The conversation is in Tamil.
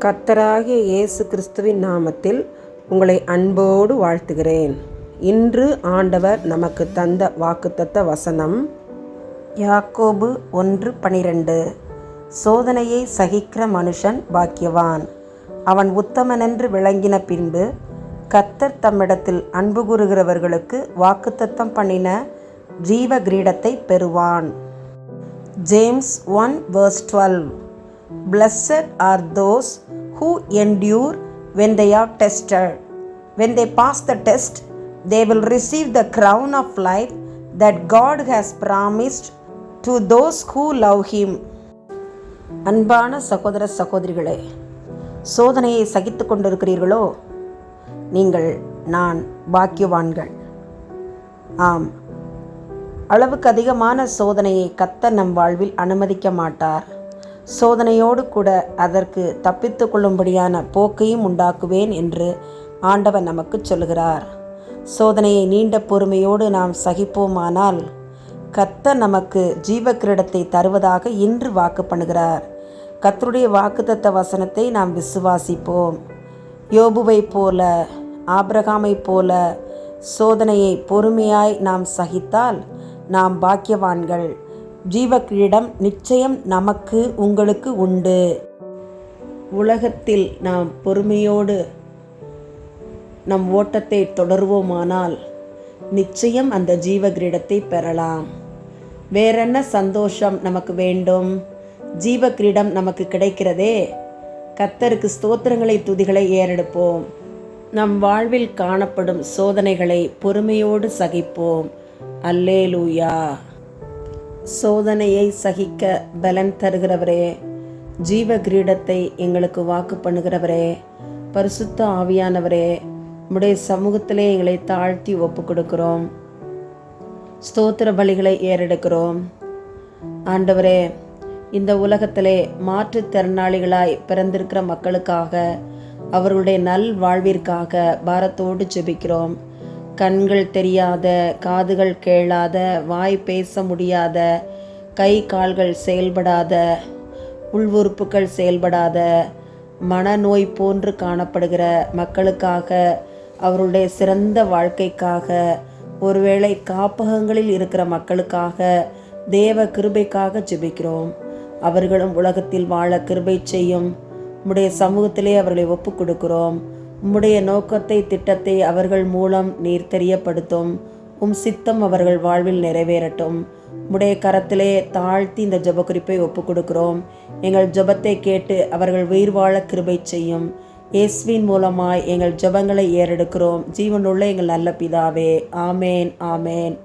கர்த்தராகிய இயேசு கிறிஸ்துவின் நாமத்தில் உங்களை அன்போடு வாழ்த்துகிறேன். இன்று ஆண்டவர் நமக்கு தந்த வாக்குத்தத்த வசனம் யாக்கோபு 1:12. சோதனையை சகிக்கிற மனுஷன் பாக்கியவான், அவன் உத்தமனென்று விளங்கின பின்பு கர்த்தர் தம்மிடத்தில் அன்பு கூறுகிறவர்களுக்கு வாக்குத்தத்தம் பண்ணின ஜீவ கிரீடத்தை பெறுவான். James 1:12. Blessed are those who endure when they are tested. When they pass the test, they will receive the crown of life that God has promised to those who love Him. அன்பான சகோதர சகோதரிகளே, சோதனையை சகித்து கொண்டிருக்கிறீர்களோ? நான் பாக்கியவான்கள். ஆம், அளவுக்கு அதிகமான சோதனையை கர்த்தர் நம் வாழ்வில் அனுமதிக்க மாட்டார். சோதனையோடு கூட அதற்கு தப்பித்து கொள்ளும்படியான போக்கையும் உண்டாக்குவேன் என்று ஆண்டவர் நமக்கு சொல்கிறார். சோதனையை நீண்ட பொறுமையோடு நாம் சகிப்போமானால் கர்த்தர் நமக்கு ஜீவ கிரீடத்தை தருவதாக இன்று வாக்கு பண்ணுகிறார். கர்த்தருடைய வாக்குத்தத்த வசனத்தை நாம் விசுவாசிப்போம். யோபுவை போல, ஆபிரகாமை போல சோதனையை பொறுமையாய் நாம் சகித்தால் நாம் பாக்கியவான்கள். ஜீவ கிரீடம் நிச்சயம் நமக்கு, உங்களுக்கு உண்டு. உலகத்தில் நாம் பொறுமையோடு நம் ஓட்டத்தை தொடருவோமானால் நிச்சயம் அந்த ஜீவ கிரீடத்தை பெறலாம். வேறென்ன சந்தோஷம் நமக்கு வேண்டும்? ஜீவ கிரீடம் நமக்கு கிடைக்கிறதே. கர்த்தருக்கு ஸ்தோத்திரங்களை, துதிகளை ஏறெடுப்போம். நம் வாழ்வில் காணப்படும் சோதனைகளை பொறுமையோடு சகிப்போம். அல்லேலூயா. சோதனையை சகிக்க பலன் தருகிறவரே, ஜீவ கிரீடத்தை எங்களுக்கு வாக்கு பண்ணுகிறவரே, பரிசுத்த ஆவியானவரே, உம்முடைய சமூகத்திலே எங்களை தாழ்த்தி ஒப்பு கொடுக்கிறோம். ஸ்தோத்திர பலிகளை ஏறெடுக்கிறோம். ஆண்டவரே, இந்த உலகத்திலே மாற்றுத்திறனாளிகளாய் பிறந்திருக்கிற மக்களுக்காக, அவர்களுடைய நல் வாழ்விற்காக பாரத்தோடு ஜெபிக்கிறோம். கண்கள் தெரியாத, காதுகள் கேளாத, வாய் பேச முடியாத, கை கால்கள் செயல்படாத, உள்வுறுப்புகள் செயல்படாத, மனநோய் போன்று காணப்படுகிற மக்களுக்காக, அவருடைய சிறந்த வாழ்க்கைக்காக, ஒருவேளை காப்பகங்களில் இருக்கிற மக்களுக்காக, தேவ கிருபைக்காக ஜெபிக்கிறோம். அவர்களும் உலகத்தில் வாழ கிருபை செய்யும். உம்முடைய சமூகத்திலே அவர்களை ஒப்பு கொடுக்கிறோம். உம்முடைய நோக்கத்தை, திட்டத்தை அவர்கள் மூலம் நீர் தெரியப்படுத்தும். சித்தம் அவர்கள் வாழ்வில் நிறைவேறட்டும். உம்முடைய கரத்திலே தாழ்த்தி இந்த ஜெப குறிப்பை ஒப்பு கொடுக்கிறோம். எங்கள் ஜெபத்தை கேட்டு அவர்கள் உயிர் வாழ கிருபை செய்யும். இயேசுவின் மூலமாய் எங்கள் ஜெபங்களை ஏறெடுக்கிறோம். ஜீவனுள்ள எங்கள் நல்ல பிதாவே. ஆமேன், ஆமேன்.